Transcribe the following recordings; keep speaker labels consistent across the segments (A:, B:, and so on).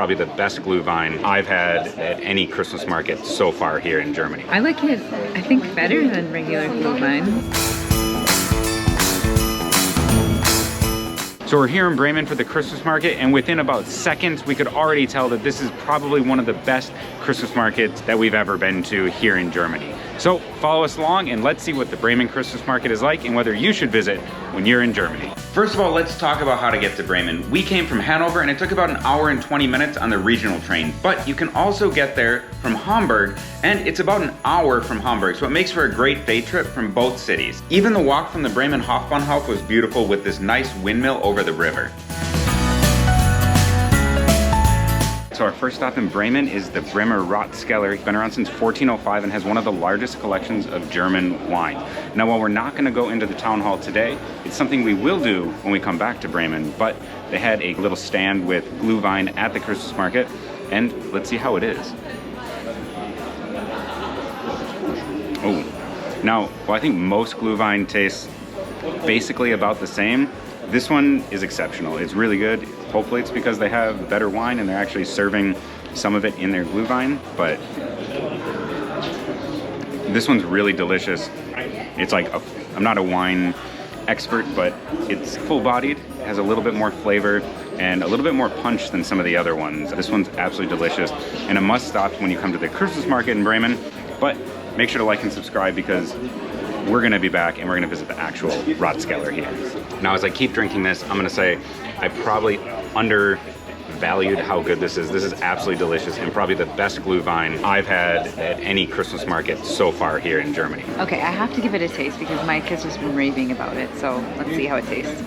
A: probably the best Glühwein I've had at any Christmas market so far here in Germany.
B: I like it, I think, better than regular Glühwein.
A: So we're here in Bremen for the Christmas market, and within about seconds, we could already tell that this is probably one of the best Christmas markets that we've ever been to here in Germany. So follow us along and let's see what the Bremen Christmas market is like and whether you should visit when you're in Germany. First of all, let's talk about how to get to Bremen. We came from Hanover and it took about an hour and 20 minutes on the regional train, but you can also get there from Hamburg, and it's about an hour from Hamburg, so it makes for a great day trip from both cities. Even the walk from the Bremen Bahnhof was beautiful with this nice windmill over the river. So our first stop in Bremen is the Bremer Ratskeller. It's been around since 1405 and has one of the largest collections of German wine. Now, while we're not going to go into the town hall today, it's something we will do when we come back to Bremen, but they had a little stand with Glühwein at the Christmas market, and let's see how it is. Oh, now, well, I think most Glühwein tastes basically about the same. This one is exceptional. It's really good. Hopefully it's because they have better wine and they're actually serving some of it in their Glühwein, but this one's really delicious. It's like, I'm not a wine expert, but it's full-bodied, has a little bit more flavor and a little bit more punch than some of the other ones. This one's absolutely delicious and a must-stop when you come to the Christmas market in Bremen, but make sure to like and subscribe because we're gonna be back and we're gonna visit the actual Ratskeller here. Now, as I keep drinking this, I'm gonna say I probably undervalued how good this is. This is absolutely delicious and probably the best Glühwein I've had at any Christmas market so far here in Germany.
B: Okay, I have to give it a taste because Mike has just been raving about it, so let's see how it tastes.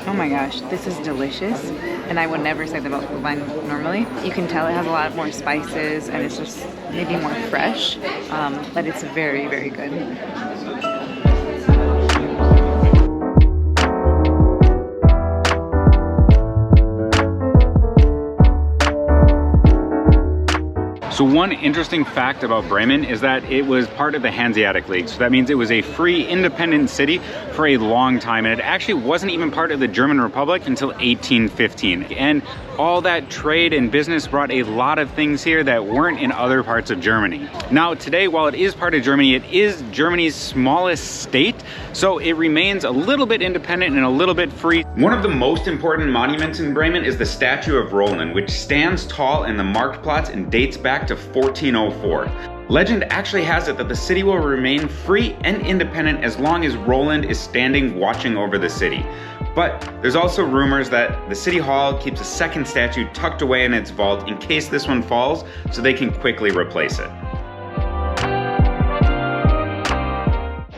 B: Oh my gosh, this is delicious, and I would never say that about Glühwein normally. You can tell it has a lot more spices and it's just maybe more fresh, but it's very, very good.
A: So one interesting fact about Bremen is that it was part of the Hanseatic League. So that means it was a free, independent city for a long time. And it actually wasn't even part of the German Republic until 1815. And all that trade and business brought a lot of things here that weren't in other parts of Germany. Now today, while it is part of Germany, it is Germany's smallest state. So it remains a little bit independent and a little bit free. One of the most important monuments in Bremen is the statue of Roland, which stands tall in the Marktplatz and dates back to 1404. Legend actually has it that the city will remain free and independent as long as Roland is standing watching over the city. But there's also rumors that the city hall keeps a second statue tucked away in its vault in case this one falls, so they can quickly replace it.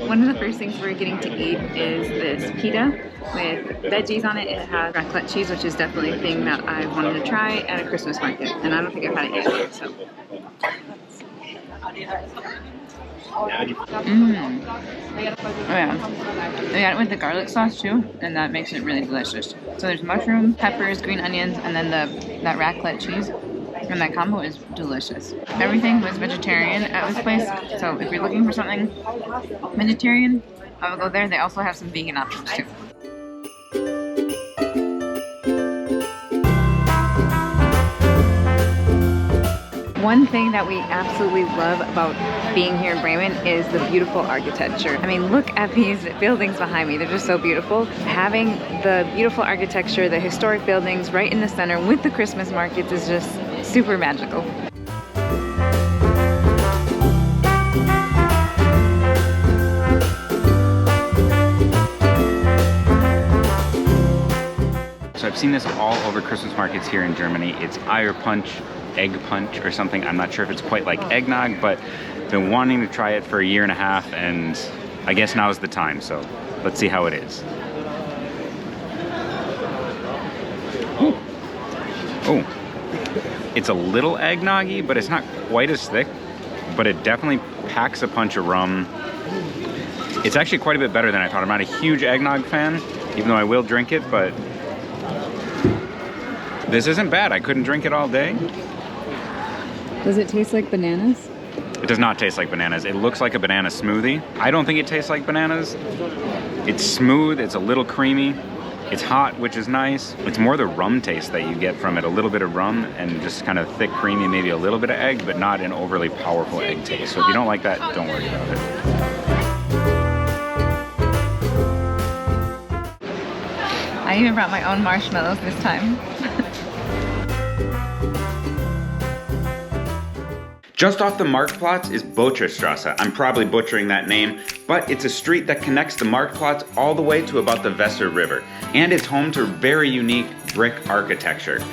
B: One of the first things we're getting to eat is this pita with veggies on it. It has raclette cheese, which is definitely a thing that I wanted to try at a Christmas market, and I don't think I've had it yet, so. Oh yeah. They got it with the garlic sauce too, and that makes it really delicious. So there's mushroom, peppers, green onions, and then that raclette cheese. And that combo is delicious. Everything was vegetarian at this place, so if you're looking for something vegetarian, I will go there. They also have some vegan options too. One thing that we absolutely love about being here in Bremen is the beautiful architecture. I mean, look at these buildings behind me. They're just so beautiful. Having the beautiful architecture, the historic buildings right in the center with the Christmas markets is just super magical.
A: So I've seen this all over Christmas markets here in Germany. It's Eierpunsch, egg punch or something. I'm not sure if it's quite like eggnog, but I've been wanting to try it for a year and a half, and I guess now is the time, so let's see how it is. Ooh. Oh, it's a little eggnoggy, but it's not quite as thick, but it definitely packs a punch of rum. It's actually quite a bit better than I thought. I'm not a huge eggnog fan, even though I will drink it, but this isn't bad. I couldn't drink it all day.
B: Does it taste like bananas?
A: It does not taste like bananas. It looks like a banana smoothie. I don't think it tastes like bananas. It's smooth, it's a little creamy. It's hot, which is nice. It's more the rum taste that you get from it. A little bit of rum and just kind of thick, creamy, maybe a little bit of egg, but not an overly powerful egg taste. So if you don't like that, don't worry about it.
B: I even brought my own marshmallows this time.
A: Just off the Marktplatz is Böttcherstrasse. I'm probably butchering that name, but it's a street that connects the Marktplatz all the way to about the Weser River, and it's home to very unique brick architecture.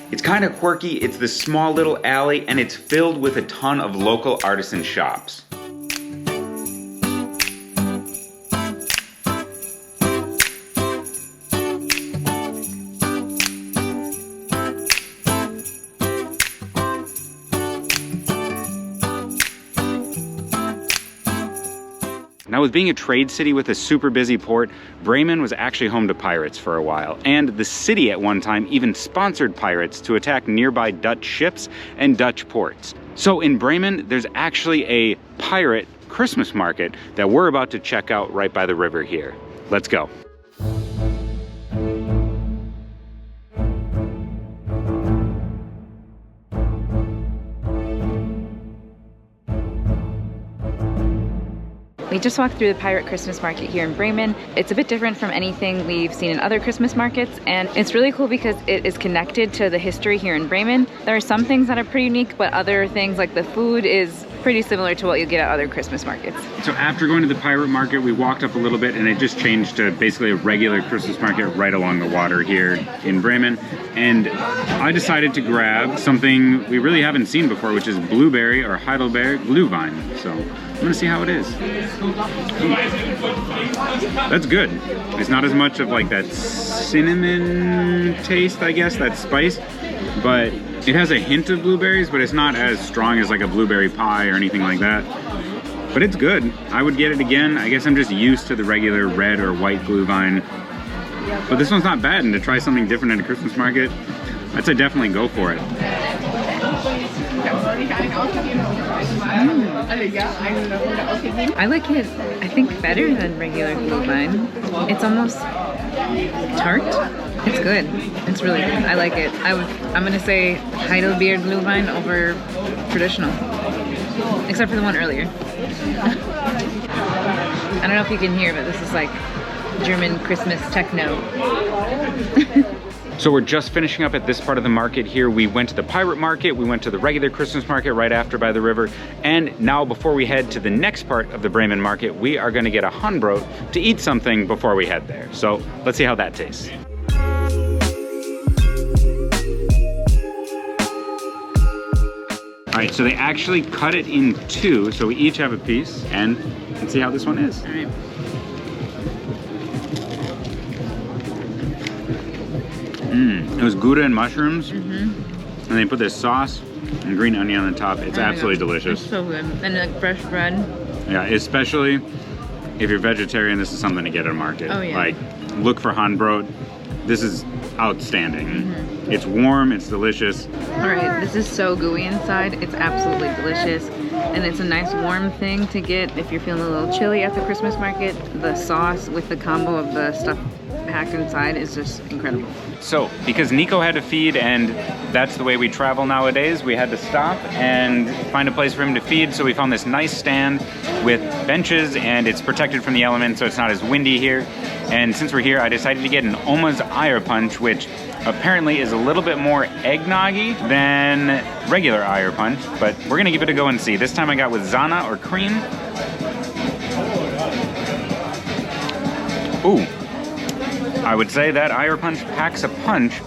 A: It's kind of quirky, it's this small little alley, and it's filled with a ton of local artisan shops. Now, with being a trade city with a super busy port, Bremen was actually home to pirates for a while, and the city at one time even sponsored pirates to attack nearby Dutch ships and Dutch ports. So in Bremen, there's actually a pirate Christmas market that we're about to check out right by the river here. Let's go.
B: We just walked through the Pirate Christmas Market here in Bremen. It's a bit different from anything we've seen in other Christmas markets, and it's really cool because it is connected to the history here in Bremen. There are some things that are pretty unique, but other things like the food is pretty similar to what you get at other Christmas markets.
A: So after going to the pirate market, we walked up a little bit and it just changed to basically a regular Christmas market right along the water here in Bremen. And I decided to grab something we really haven't seen before, which is blueberry or Heidelbeerglühwein. So I'm gonna see how it is. That's good. It's not as much of like that cinnamon taste, I guess, that spice, but it has a hint of blueberries, but it's not as strong as like a blueberry pie or anything like that. But it's good. I would get it again. I guess I'm just used to the regular red or white Glühwein. But this one's not bad, and to try something different at a Christmas market, I'd say definitely go for it.
B: I like it, I think, better than regular Glühwein. It's almost tart. It's good. It's really good. I like it. I'm gonna say Heidelbeerglühwein over traditional, except for the one earlier. I don't know if you can hear, but this is like German Christmas techno.
A: So we're just finishing up at this part of the market here. We went to the pirate market, we went to the regular Christmas market right after by the river, and now before we head to the next part of the Bremen market, we are gonna get a Handbrot to eat something before we head there. So let's see how that tastes. All right, so they actually cut it in two, so we each have a piece, and let's see how this one is.
B: All right.
A: It was Gouda and mushrooms, and they put this sauce and green onion on the top. It's absolutely delicious.
B: It's so good. And like fresh bread.
A: Yeah, especially if you're vegetarian, this is something to get at a market.
B: Oh, yeah.
A: Like, look for Handbrot. This is outstanding. It's warm, it's delicious.
B: All right, this is so gooey inside. It's absolutely delicious. And it's a nice warm thing to get if you're feeling a little chilly at the Christmas market. The sauce with the combo of the stuff packed inside is just incredible.
A: So, because Nico had to feed and that's the way we travel nowadays, we had to stop and find a place for him to feed. So we found this nice stand with benches, and it's protected from the elements so it's not as windy here. And since we're here, I decided to get an Oma's Eierpunsch, which apparently is a little bit more eggnoggy than regular Eierpunsch, but we're gonna give it a go and see. This time I got with Zana or cream. Ooh. I would say that Eierpunsch packs a punch.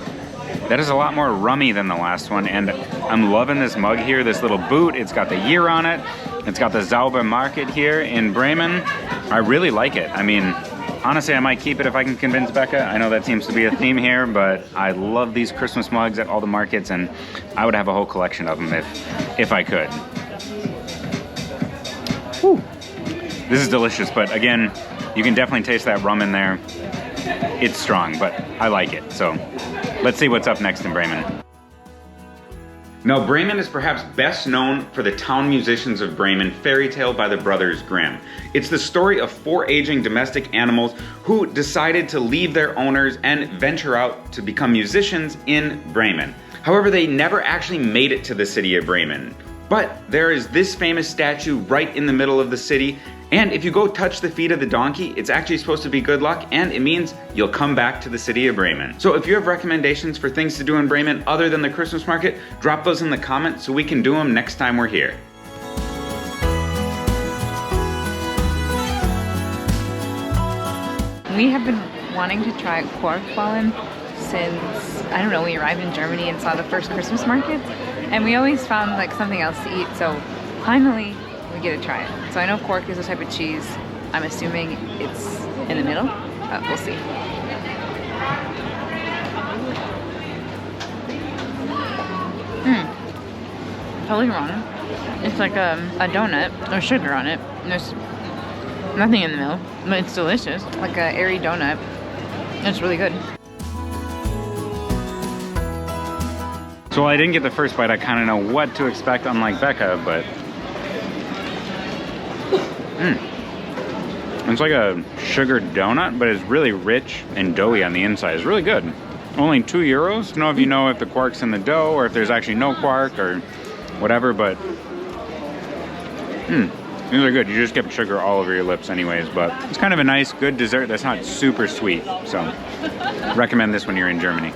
A: That is a lot more rummy than the last one, and I'm loving this mug here, this little boot. It's got the year on it. It's got the Zauber Market here in Bremen. I really like it. I mean, honestly, I might keep it if I can convince Becca. I know that seems to be a theme here, but I love these Christmas mugs at all the markets, and I would have a whole collection of them if I could. Whew. This is delicious, but again, you can definitely taste that rum in there. It's strong, but I like it. So let's see what's up next in Bremen. Now, Bremen is perhaps best known for the town musicians of Bremen fairy tale by the Brothers Grimm. It's the story of 4 aging domestic animals who decided to leave their owners and venture out to become musicians in Bremen. However, they never actually made it to the city of Bremen. But there is this famous statue right in the middle of the city, and if you go touch the feet of the donkey, it's actually supposed to be good luck, and it means you'll come back to the city of Bremen. So if you have recommendations for things to do in Bremen other than the Christmas market, drop those in the comments so we can do them next time we're here.
B: We have been wanting to try Quarkbällchen since, I don't know, we arrived in Germany and saw the first Christmas market, and we always found like something else to eat, so finally we get to try it. So I know quark is a type of cheese. I'm assuming it's in the middle, but we'll see. Totally wrong. It's like a donut. There's sugar on it. There's nothing in the middle, but it's delicious. Like a airy donut. It's really good.
A: So while I didn't get the first bite, I kind of know what to expect, unlike Becca, but it's like a sugar donut, but it's really rich and doughy on the inside. It's really good. Only €2. I don't know if you know if the quark's in the dough or if there's actually no quark or whatever, but these are good. You just get sugar all over your lips anyways, but it's kind of a nice, good dessert that's not super sweet. So recommend this when you're in Germany.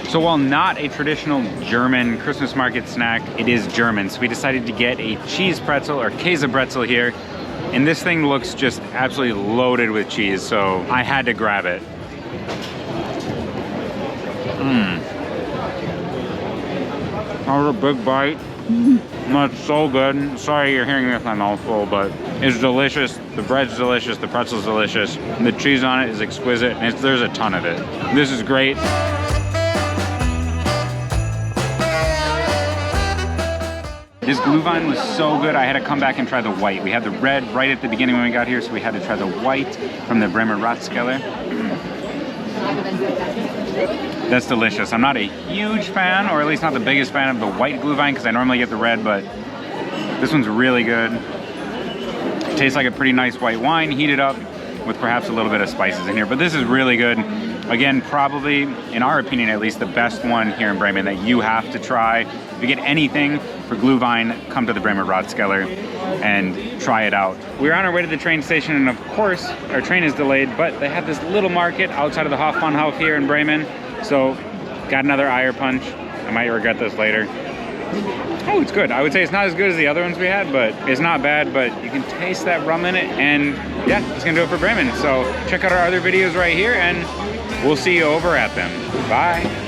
A: So while not a traditional German Christmas market snack, it is German. So we decided to get a cheese pretzel or Käsebrezel here. And this thing looks just absolutely loaded with cheese, so I had to grab it. That was a big bite. That's so good. Sorry you're hearing this, my mouth full, but it's delicious. The bread's delicious, the pretzel's delicious. The cheese on it is exquisite, and there's a ton of it. This is great. This Glühwein was so good, I had to come back and try the white. We had the red right at the beginning when we got here, so we had to try the white from the Bremer Ratskeller. That's delicious. I'm not a huge fan, or at least not the biggest fan of the white Glühwein, because I normally get the red, but this one's really good. It tastes like a pretty nice white wine, heated up with perhaps a little bit of spices in here, but this is really good. Again, probably, in our opinion at least, the best one here in Bremen that you have to try. If you get anything for Glühwein, come to the Bremer Ratskeller and try it out. We're on our way to the train station, and of course, our train is delayed, but they have this little market outside of the Hofbahnhof here in Bremen. So, got another Eierpunsch. I might regret this later. Oh, it's good. I would say it's not as good as the other ones we had, but it's not bad, but you can taste that rum in it, and yeah, it's gonna do it for Bremen. So check out our other videos right here, and we'll see you over at them. Bye.